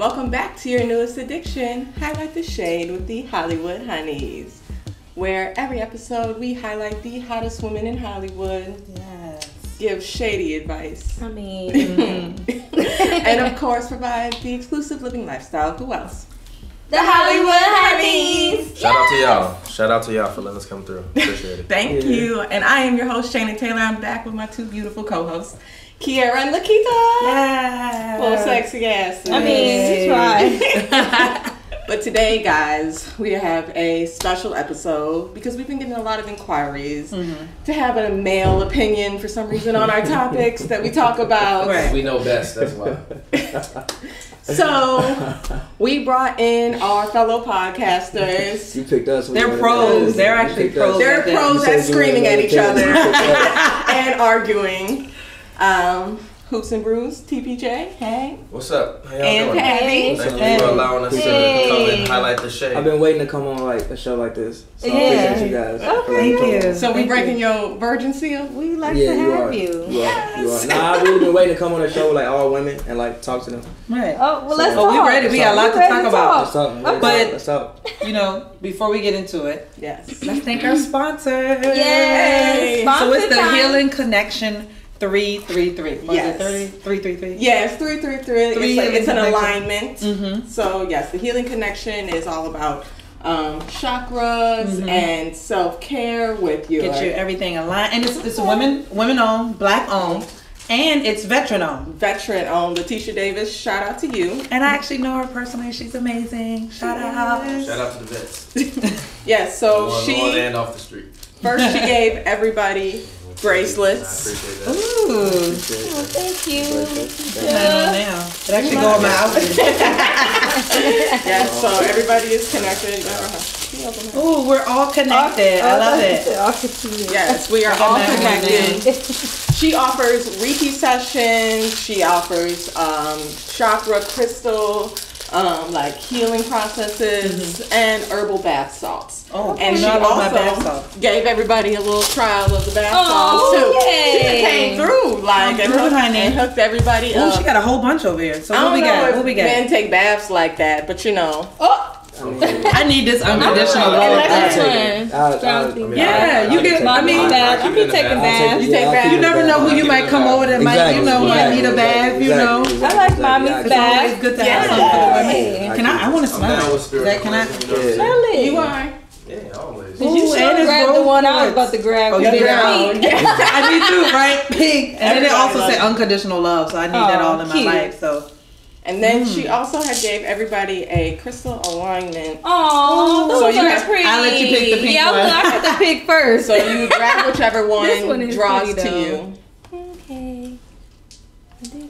welcome back to your newest addiction, Highlight the Shade with the Hollywood Honeys, where every episode we highlight the hottest women in Hollywood, give shady advice, and of course provide the exclusive living lifestyle. Who else? The Hollywood Honeys! Shout out to y'all. Shout out to y'all for letting us come through. Appreciate it. Thank you. And I am your host, Shaynna Taylor. I'm back with my two beautiful co-hosts, Kiara and Laketa. Yeah. Little sexy ass. I mean, try. But today, guys, we have a special episode because we've been getting a lot of inquiries to have a male opinion for some reason on our topics that we talk about. Right. We know best, that's why. So, we brought in our fellow podcasters. You picked us. They're pros. They're actually pros. They're pros at screaming at each other and arguing. HoopsNBrews, TPJ, hey. What's up? How y'all and doing? Patty. Thank you for allowing us to come and highlight the shade. I've been waiting to come on like a show like this. So I appreciate you guys. Thank you. So we breaking your virgin seal? We like to have you. You are. Nah, I've really been waiting to come on a show with like all women and like talk to them. Right. Oh, well, let's talk. we ready. We got a lot to talk about. Let's talk. You know, before we get into it, Yes. let's thank our sponsor. Yay! So it's the Healing Connection 333. Was Yes. it 333? Yes, 333. It's an alignment. Mm-hmm. So yes, the Healing Connection is all about chakras and self-care with your... Get your everything aligned. And it's a women-owned, black-owned, and it's veteran-owned. Veteran-owned. Letitia Davis, shout out to you. And I actually know her personally. She's amazing. Shout out. Shout out to the vets. Yes, so On and off the street. First she gave everybody bracelets. I appreciate that. Ooh. Well, thank you. Now. It actually go on my outfit. Yes, so everybody is connected. Ooh, we're all connected. I love it. Yes, we are all connected. She offers Reiki sessions. She offers chakra crystal, like healing processes, and herbal bath salts. Oh, and she I love my bath also salt. gave everybody a little trial of the bath salts too. Yay. She came through and hooked everybody Oh, up. she got a whole bunch over here. So I what don't we know got? if What we got? men take baths like that, but you know. I need this unconditional love. Yeah, you get. I mean, I be taking baths. You take baths. you never know who you might come over that might, might need a bath. You know, I like mommy's it's bath. always good to have something for the women. Can I want to I'm down smell with it. spirit. Can I? Smell it. You are. Yeah, always. Did you Ooh, should and it's grab the rose one I was quartz. about to grab. Oh, you did that? Pink. I need to, right? Pink. And then they also say unconditional love, so I need that all in my cute. life. So. And then she also had gave everybody a crystal alignment. Oh, those So you are have- pretty. I'll let you pick the pink yeah, one. I got to pick first. So you grab whichever This one one is draws pretty, to though. you. Okay.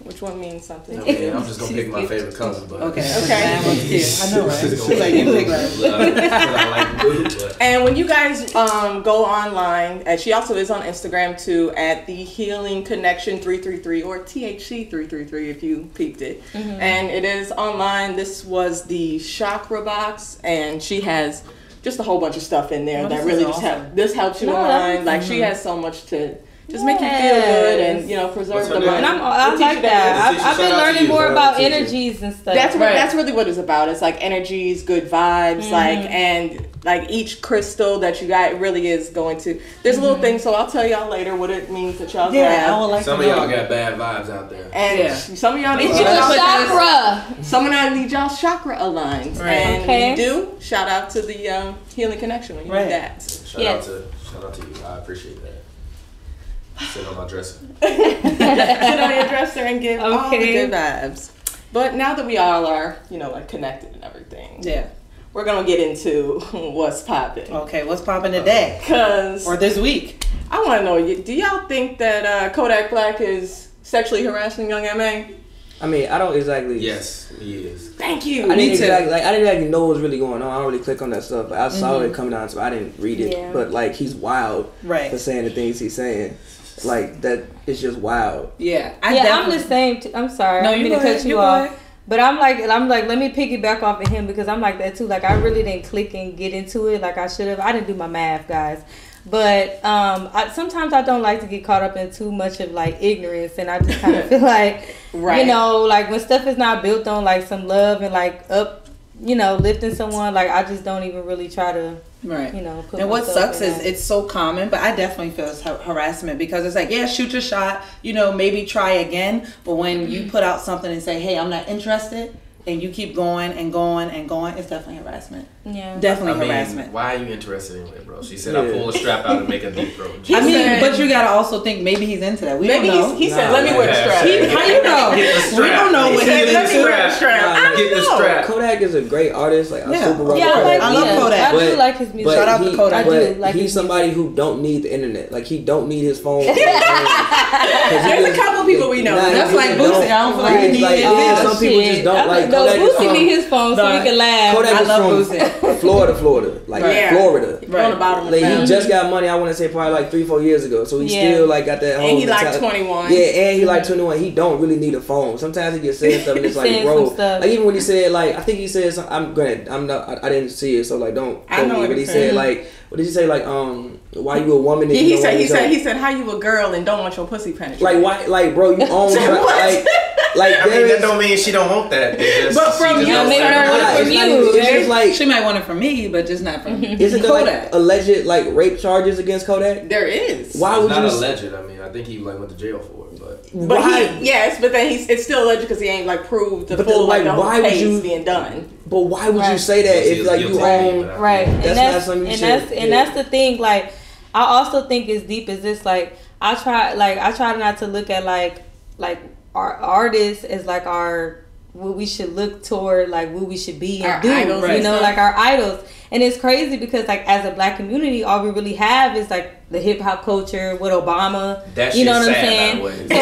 Which one means something? I mean, I'm just gonna pick my favorite color, but Okay. Okay. I know, right? It's Like you pick I like blue, but And when you guys go online, and she also is on Instagram too, at the Healing Connection 333 or THC 333 if you peeped it. And it is online. This was the chakra box, and she has just a whole bunch of stuff in there Oh, that this really is just awesome. help. This helps you No, align. Like she has so much to just make you feel good and preserve What's her the name? mind. And I like that. I've been learning more about energies and stuff. That's really what it's about. It's like energies, good vibes, like each crystal that you got, it really is going to. There's a little thing, so I'll tell y'all later what it means that y'all Yeah, I would have. like some to of y'all know. got bad vibes out there. And some of y'all need It's your y'all chakra. some of y'all need y'all chakra aligned. Right. And Okay. when you do, shout out to the Healing Connection when you Right. do that. Shout out to you. I appreciate that. Sit on my dresser. Sit on your dresser and give all the good vibes. But now that we all are, like connected and everything, Yeah. we're gonna get into what's popping. Okay, what's popping today? Cause Or this week? I want to know, do y'all think that Kodak Black is sexually harassing young MA? I mean, I don't exactly. Yes, he is. Thank you. I didn't exactly know what was really going on. I don't really click on that stuff. But I saw it coming down, so I didn't read it. Yeah. But like, he's wild for saying the things he's saying. Like that, it's just wild. Yeah, I'm the same. I'm sorry. No, I'm you going go to ahead. cut you off. But I'm like, let me piggyback off of him because I'm like that too. Like I really didn't click and get into it like I should have. I didn't do my math, guys. But sometimes I don't like to get caught up in too much of like ignorance, and I just kind of feel like, you know, like when stuff is not built on like some love and like lifting someone, like I just don't even really try to. Right. You know, and what sucks is it's so common, but I definitely feel it's harassment because it's like, yeah, shoot your shot, you know, maybe try again. But when you put out something and say, hey, I'm not interested, and you keep going and going and going, it's definitely harassment. Yeah. Definitely harassment. Why are you interested anyway, bro? She said, I pull a strap out and make a deep throat. I mean, but you gotta also think maybe he's into that. We don't know. He said, let me wear the strap. How you know? Get the strap. We don't know what he's Let me into. wear the strap. Get the strap. Kodak is a great artist. Like, I super rock I Kodak. love Kodak. I do like his music. Shout out to Kodak. I do like he's his somebody music. who don't need the internet. Like, he don't need his phone. There's a couple people we know. That's like Boosie. I don't feel like he needs it. Some people just don't like No, Kodak. Boosie need his phone so he can laugh. Kodak I love is from Florida. Like, Florida. Right. On the bottom of Like, the he just got money, I want to say probably like 3-4 years ago. So he still like got that whole And he like mentality. 21. Yeah, and he like 21. He don't really need a phone. Sometimes he just says stuff and it's like, bro. Like, even when he said, like, I think he said something, I didn't see it, so like don't quote me. But he said, like, what did he say? Like, why you a woman? He said, how you a girl and don't want your pussy penetrated? Like, why? Like, bro, you own like I mean, that don't mean she don't want that. But from you, maybe it's you. It's just like, she might want it from me, but just not from isn't there like alleged like rape charges against Kodak? There is. Why would not you? Alleged. I mean, I think he like went to jail for it, but why? But then it's still alleged because he ain't like proved the full like the whole case being done. But why would you say that if like you own right? That's not something you should. And that's the thing. Like, I also think as deep as this. Like, I try not to look at like our artists as like what we should look toward, like what we should be and our do, idols, you know, like our idols. And it's crazy because like as a black community, all we really have is like the hip hop culture with Obama. That you know what I'm sad, saying? by the way. So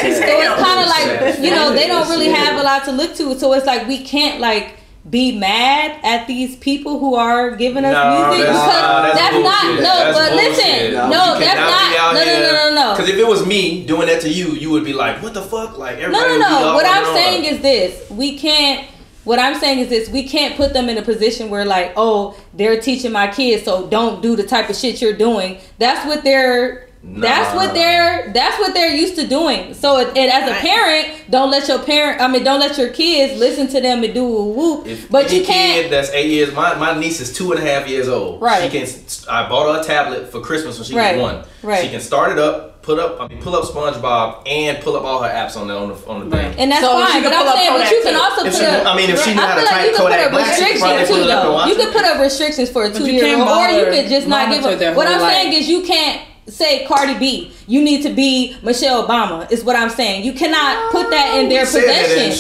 it's kind of like, you know, they don't really sad. have a lot to look to. So it's like we can't like be mad at these people who are giving us music because that's not but listen, no. Because if it was me doing that to you, you would be like, what the fuck? Like everybody. No. What I'm saying is this: we can't put them in a position where like, oh, they're teaching my kids, so don't do the type of shit you're doing. That's what they're used to doing. So and as a parent, don't let your kids listen to them and do a whoop. But you can't. Kid that's 8 years. My niece is 2.5 years old. Right. I bought her a tablet for Christmas when she was 1. Right. She can start it up, pull up SpongeBob, and pull up all her apps on the thing. And that's fine. But I'm saying, but you can also put up. If she knew how to type Kodak Black, she could probably pull it up and watch it. You could put up restrictions for a 2-year-old, or you could just not give up. What I'm saying is you can't say Cardi B, you need to be Michelle Obama, is what I'm saying. You cannot put that in their possession.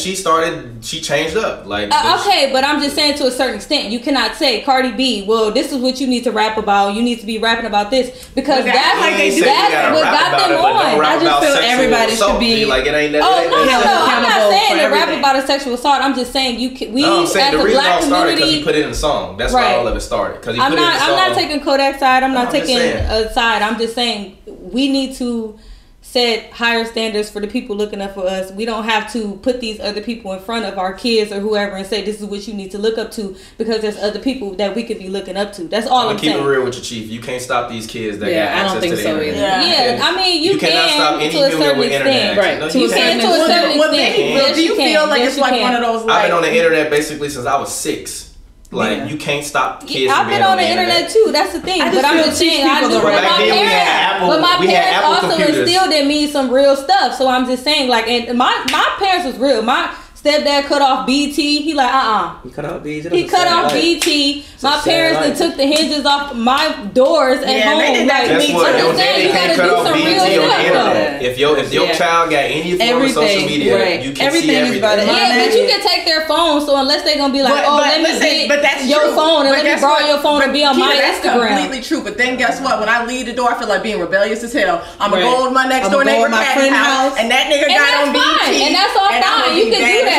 She changed up. Like okay, but I'm just saying to a certain extent, you cannot say Cardi B, well, this is what you need to rap about. You need to be rapping about this because that's what got them on. I just feel everybody should be like it ain't that. I'm not saying to rap about a sexual assault. I'm just saying I'm saying the reason all started because he put it in the song. That's why all of it started. Because I'm not taking Kodak's side. I'm not taking a side. I'm just saying we need to set higher standards for the people looking up for us. We don't have to put these other people in front of our kids or whoever and say this is what you need to look up to because there's other people that we could be looking up to. That's all I'm saying. Keep it real with you, Chief. You can't stop these kids that got access to the internet. Yeah, I mean you cannot stop any human with internet. Right. You can to a certain extent. Do you feel like it's like one of those? I've been on the internet basically since I was 6. Like you can't stop kids. I've been on the internet too. That's the thing. But I'm just saying, I do. But my parents also instilled in me some real stuff. So I'm just saying, like, and my parents was real. My stepdad cut off BT. He like, He cut off BT. He cut off BT. My parents took the hinges off my doors at home. Guess what? Your daddy can't cut off BT on the internet. If your child got any form of social media, you can see everything. Yeah, but you can take their phone. So unless they're gonna be like, let me get your phone and let me borrow your phone and be on my Instagram. That's completely true. But then guess what? When I leave the door, I feel like being rebellious as hell. I'm gonna go to my next door neighbor house, and that nigga got on BT, and that's all fine. You can do that.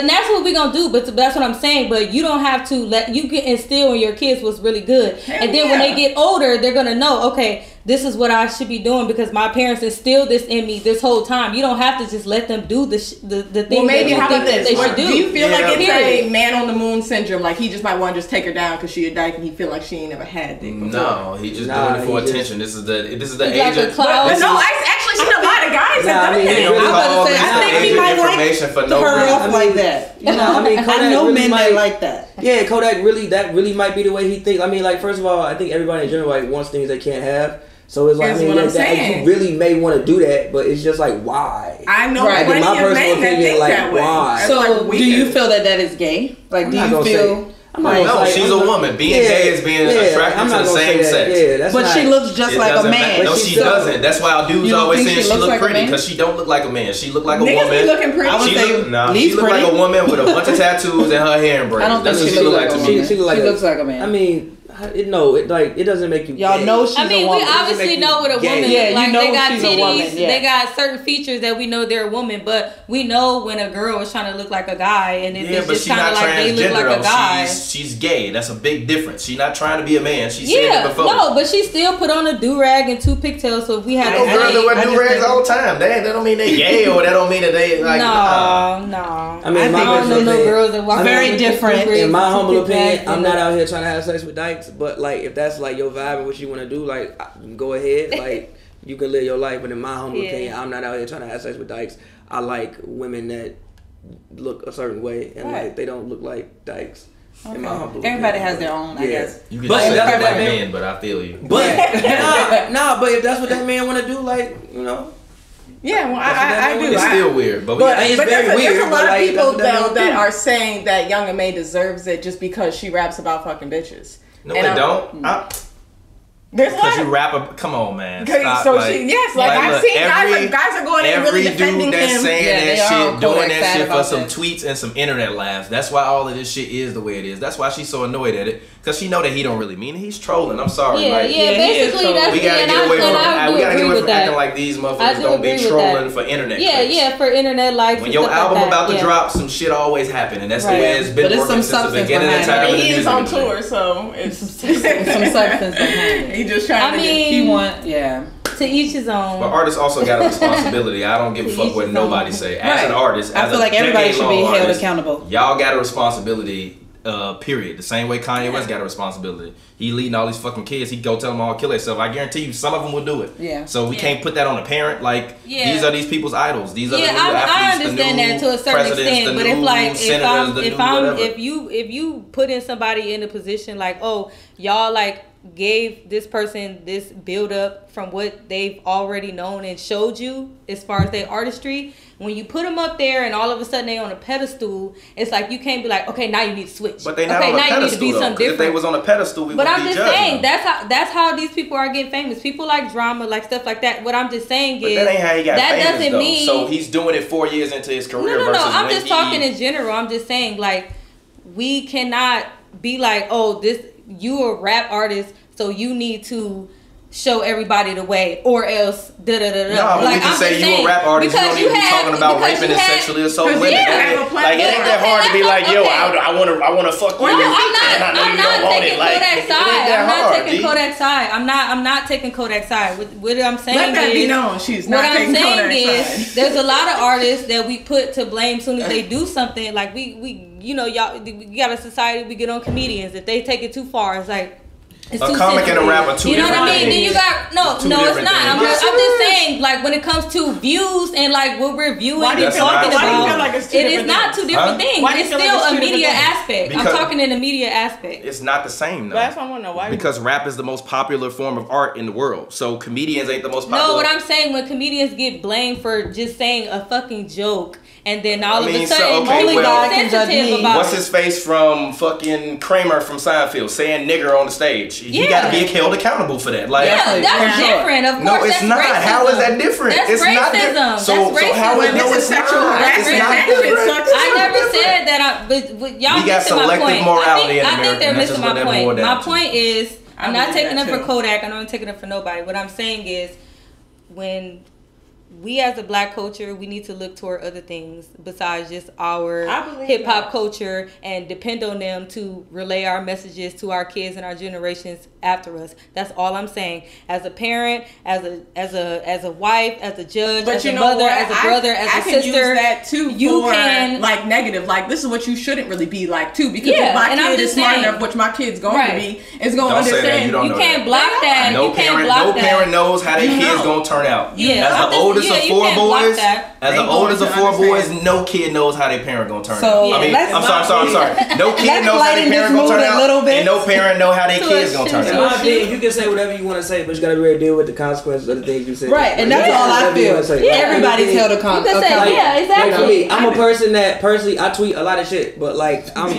And that's what we're gonna do, but that's what I'm saying. But you don't have to you can instill in your kids what's really good, and then when they get older, they're gonna know, okay, this is what I should be doing because my parents instilled this in me this whole time. You don't have to just let them do the thing. Well, maybe how about this? They should do. Do you feel like it's a man on the moon syndrome? Like he just might want to just take her down because she a dyke and he feel like she ain't never had dick before. No, he just doing it for attention. This is the age of But no, actually, seen a lot of guys that done that. I think he might like her off like that. You know, I mean, I know men that like that. Yeah, Kodak really might be the way he thinks. I mean, like first of all, I think everybody in general like wants things they can't have. So it's like, I mean, that, you really may want to do that, but it's just like, why? I know, right. In my personal opinion, like, why? So, do you feel that is gay? Like, do you feel? No, she's a woman. Being gay is being attracted to the same sex. Yeah, but she looks just like a man. No, she doesn't. That's why dudes always saying she look pretty because she don't look like a man. She look like a woman. Niggas be looking pretty. She look like a woman with a bunch of tattoos and her hair and braids. I don't think she looks like a man. She looks like a man. I mean. It doesn't make you. Y'all know she's a woman. I mean, we obviously know what a woman looks like. They got titties. They got certain features that we know they're a woman. But we know when a girl is trying to look like a guy, and it's just kind of like they look like a guy. She's gay. That's a big difference. She's not trying to be a man. She said it before. No, but she still put on a do rag and 2 pigtails. So if we had girls that wear do rags all the time. That don't mean they gay or that don't mean that they like. No. I mean, I don't know no girls that walk very different. In my humble opinion, I'm not out here trying to have sex with dykes, but like if that's like your vibe and what you want to do, like go ahead, like you can live your life. But in my humble opinion, I'm not out here trying to have sex with dykes. I like women that look a certain way and like they don't look like dykes. Okay. In my humble Everybody has their own, I guess. You can say that like men, but I feel you. But but if that's what that man want to do, like yeah, well, I do. It's still weird, but it's very weird. There's a lot of people that are saying that Young M.A deserves it just because she raps about fucking bitches. No, they don't. There's a lot. Because you rap come on, man. Stop, so I've seen guys are going in really defending him. Every dude that's saying that shit, doing that shit for some tweets and some internet laughs. That's why all of this shit is the way it is. That's why she's so annoyed at it. Because she know that he don't really mean it. He's trolling. I'm sorry. Basically that's we gotta get away from acting like these motherfuckers don't be trolling for internet clicks. For internet likes. When your album about to drop, some shit always happen, and that's the way it's been working since the beginning of time. He is on tour, so it's some substance behind it. He just trying to each his own. But artists also got a responsibility. I don't give a fuck what nobody say. As an artist, I feel like everybody should be held accountable. Y'all got a responsibility. Period. The same way Kanye West got a responsibility. He leading all these fucking kids. He go tell them all to kill themselves. I guarantee you, some of them will do it. Yeah. So we can't put that on a parent. Like these are these people's idols. These are the new athletes. I understand that to a certain extent. But if you put in somebody in a position like, oh, y'all like gave this person this build up from what they've already known and showed you as far as their artistry. When you put them up there and all of a sudden they on a pedestal, it's like you can't be like, okay, now you need to switch. But they not on a pedestal, you need to be something different. If they was on a pedestal, we would be judging. But I'm just saying that's how these people are getting famous. People like drama, like stuff like that. What I'm just saying is that ain't how he got that famous, doesn't though. mean. So he's doing it 4 years into his career. No. I'm just talking in general. I'm just saying like we cannot be like, oh, you a rap artist, so you need to show everybody the way, or else No, like, we can say you a rap artist. You don't even be talking about raping and sexually assaulting women. Like it ain't that hard to be like, yo, I want to fuck you. I'm not taking Kodak's side. I'm not taking Kodak's side. What I'm saying let that be known. She's not taking Kodak's side. There's a lot of artists that we put to blame as soon as they do something. Like we y'all, we got a society. We get on comedians if they take it too far. It's like. A comic and a rapper, two different things. You know what I mean? Then you got no, it's not. I'm just saying, like when it comes to views and like what we're viewing and talking about, it is not two different things. It's still a media aspect. I'm talking in the media aspect. It's not the same though. That's why I want to know why. Because rap is the most popular form of art in the world. So comedians ain't the most popular. No, what I'm saying when comedians get blamed for just saying a fucking joke. And then all of a sudden, only God can judge me. What's his face from fucking Kramer from Seinfeld saying nigger on the stage? He got to be held accountable for that. Like, that's different. Of course, no, it's not. Racism. How is that different? That's it's racism. Not different. So how is no? It's sexual harassment. I never said that. But y'all missing my point. I think they're missing my point. My point is, I'm not taking it for Kodak. I'm not taking it for nobody. What I'm saying is, when we as a black culture, we need to look toward other things besides just our hip hop culture and depend on them to relay our messages to our kids and our generations after us. That's all I'm saying. As a parent, as a wife, as a judge, as a mother, as a brother, as a sister, use that too. You can like negative. Like this is what you shouldn't really be like too. Because if my kid is smart enough, which my kid's going to be, is going to understand. You can't block that. No parent knows how their kid's going to turn out. As the oldest of four boys, no kid knows how their parent gonna turn out. I'm sorry. No kid knows how their parent gonna turn out, and no parent know how their kids gonna turn out. You can say whatever you want to say, but you gotta be ready to deal with the consequences of the things you say. Right, and that's all I feel. Everybody's held accountable. Yeah, exactly. I'm a person that personally I tweet a lot of shit, but like I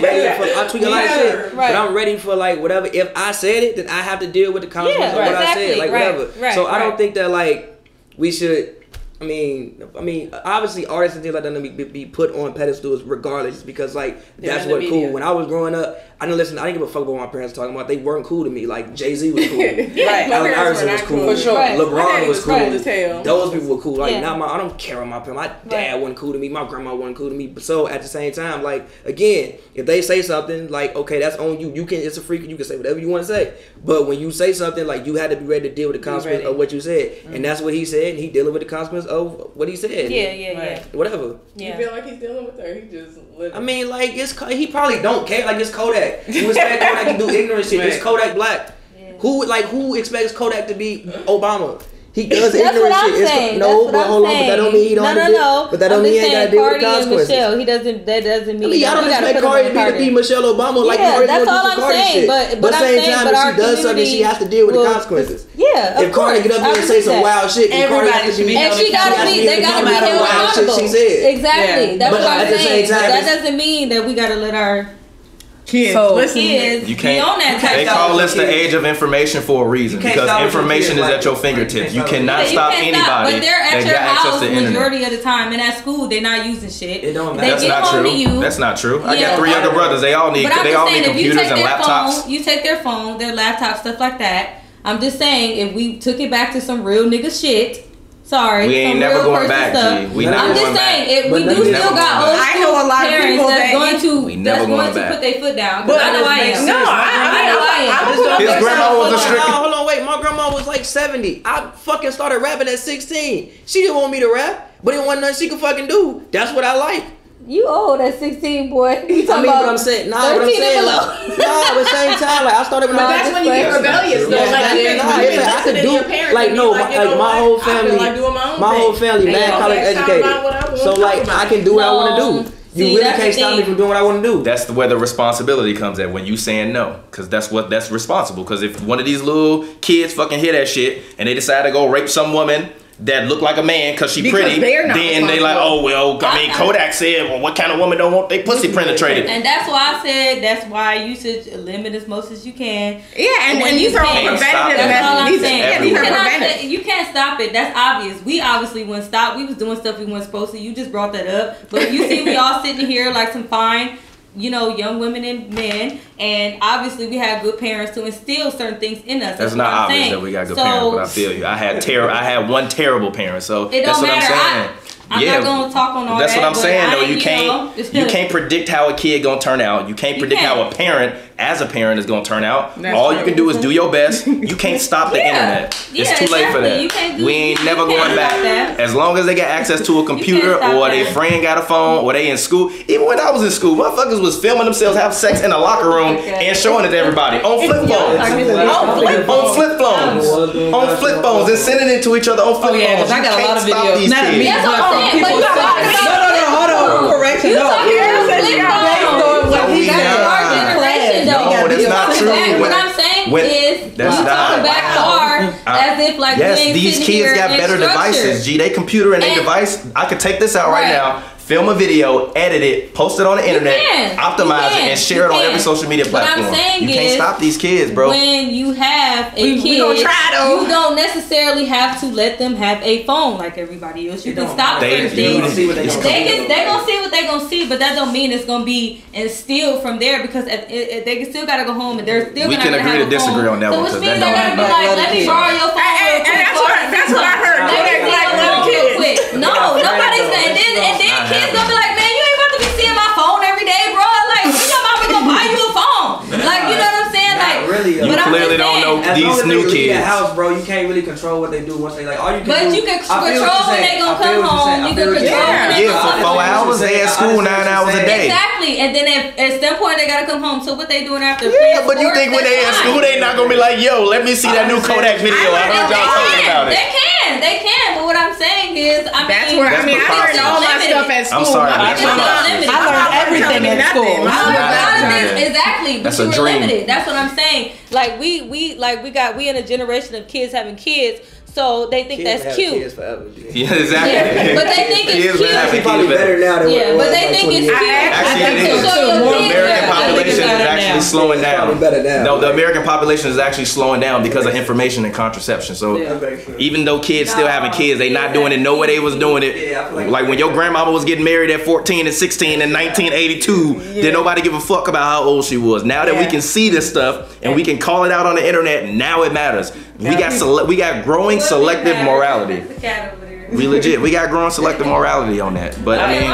tweet a lot of shit, but I'm ready for like whatever. If I said it, then I have to deal with the consequences of what I said, like whatever. So I don't think that like we should. I mean, obviously artists and things like that be put on pedestals regardless because like that's what cool. When I was growing up, I didn't give a fuck about what my parents were talking about. They weren't cool to me. Like Jay-Z was cool, right? Allen Iverson was cool, for sure. LeBron was cool. Those people were cool. Like I don't care about my parents. My dad wasn't cool to me. My grandma wasn't cool to me. But so at the same time, like again, if they say something like okay, that's on you. You can. It's a freak. You can say whatever you want to say. But when you say something like you had to be ready to deal with the consequence of what you said, and that's what he said. And he dealing with the consequence of what he said. Yeah. Whatever. You feel like he's dealing with her? He just living. I mean, like he probably don't care. Like it's Kodak. You expect Kodak to do ignorant shit. It's Kodak Black. Yeah. Who expects Kodak to be Obama? He does ignorant shit. But hold on. But that don't mean he don't have to do. But that don't mean he ain't got to deal with the consequences. Michelle, that doesn't mean. I don't expect Cardi to be Michelle Obama like Cardi does with Cardi shit. But at the same time, if she does something, she has to deal with the consequences. Yeah, if Cardi get up here and say some wild shit, everybody should be. And she gotta be. They gotta be held accountable. She said exactly. That's what I'm saying. That doesn't mean that we gotta let our kids you can't be on that type. They call this the age of information for a reason because information is at your fingertips. You cannot stop anybody. But they're at your house majority of the time, and at school they're not using shit. It don't matter. That's not true. That's not true. I got 3 younger brothers. They all need computers and laptops. You take their phone, their laptop, stuff like that. I'm just saying, if we took it back to some real nigga shit. Sorry, we ain't never going back, G. I'm just saying, we do still got old school parents that's going to put their foot down. But I know I am. No, I am. His grandma was a strict. Hold on, wait. My grandma was like 70. I fucking started rapping at 16. She didn't want me to rap, but it wasn't nothing she could fucking do. That's what I like. You old at 16, boy. But I'm saying, but same time, like I started when I was. That's when you get rebellious, though. I could do my whole family. My whole family, mad college educated. So like I can do what I want to do. You really can't stop me from doing what I want to do. That's where the responsibility comes at when you saying no, because that's responsible. Because if one of these little kids fucking hear that shit and they decide to go rape some woman that look like a man because she pretty, then they like, oh well, I mean Kodak said, well, what kind of woman don't want their pussy penetrated? And that's why I said that's why you should limit as most as you can. Yeah, and when these are all preventative. That's all I'm saying. You can't stop it. That's obvious. We obviously wouldn't stop. We was doing stuff we weren't supposed to. You just brought that up, but you see, we all sitting here like some fine, young women and men, and obviously we have good parents to instill certain things in us. That's not obvious that we got good parents, but I feel you. I had one terrible parent, so that's what I'm saying. I'm not gonna talk on all that's that. That's what I'm saying, though. You can't predict how a kid gonna turn out. You can't predict how a parent, as a parent, is gonna turn out. All you can do is do your best. You can't stop the internet. It's too late for that. We ain't never going back. As long as they got access to a computer, or their friend got a phone, or they in school. Even when I was in school, motherfuckers was filming themselves have sex in the locker room and showing it to everybody on flip phones. On flip phones, and sending it to each other on flip phones. I got a lot of videos. Not me. Hold on. Correction. No, that's not true. What I'm saying is, that's talking back hard as if like these kids got better devices. G, they computer and they device. I could take this out right now. Film a video, edit it, post it on the internet, optimize it, and share it on every social media platform. What I'm saying you can't stop these kids, bro. When you have a kid, you don't necessarily have to let them have a phone like everybody else. You can stop certain things. They're gonna see what they're gonna see, but that don't mean it's gonna be instilled from there because they still gotta go home and they're still gonna have a phone. We can agree to disagree on that one. So which means they're gonna be like, let me borrow your phone. And that's what I heard. No, nobody's gonna. And then kids gonna be like, man, you ain't about to be seeing my phone every day, bro. Like, your mama gonna buy you a phone. Like, you know what I'm saying? Like, really. You clearly don't know these new kids. As house, bro, you can't really control what they do once they like. All you can but you can control when they gonna come home. You can control when they for 4 hours. They at school 9 hours a day. Exactly. And then at some point they gotta come home. So what they doing after? Yeah, but you think when they at school they not gonna be like, yo, let me see that new Kodak video. I heard y'all talking about it. They can. But what I'm saying is, I learned all my stuff at school. I'm sorry. I learned everything at school. Exactly. That's but a you were dream. limited. That's what I'm saying. Like we in a generation of kids having kids. So they think kids that's cute. Kids forever, yeah, exactly. Yeah. But they think it's cute. It's probably better now than what it was. But they think it's cute. Actually, it is. The American population is actually slowing down. No, the American population is actually slowing down because of information and contraception. So even though kids still having kids, they not doing it no way they was doing it. Like when your grandmama was getting married at 14 and 16 in 1982, did nobody give a fuck about how old she was? Now that we can see this stuff and we can call it out on the internet, now it matters. We got growing selective morality. We got growing selective morality on that. But I mean,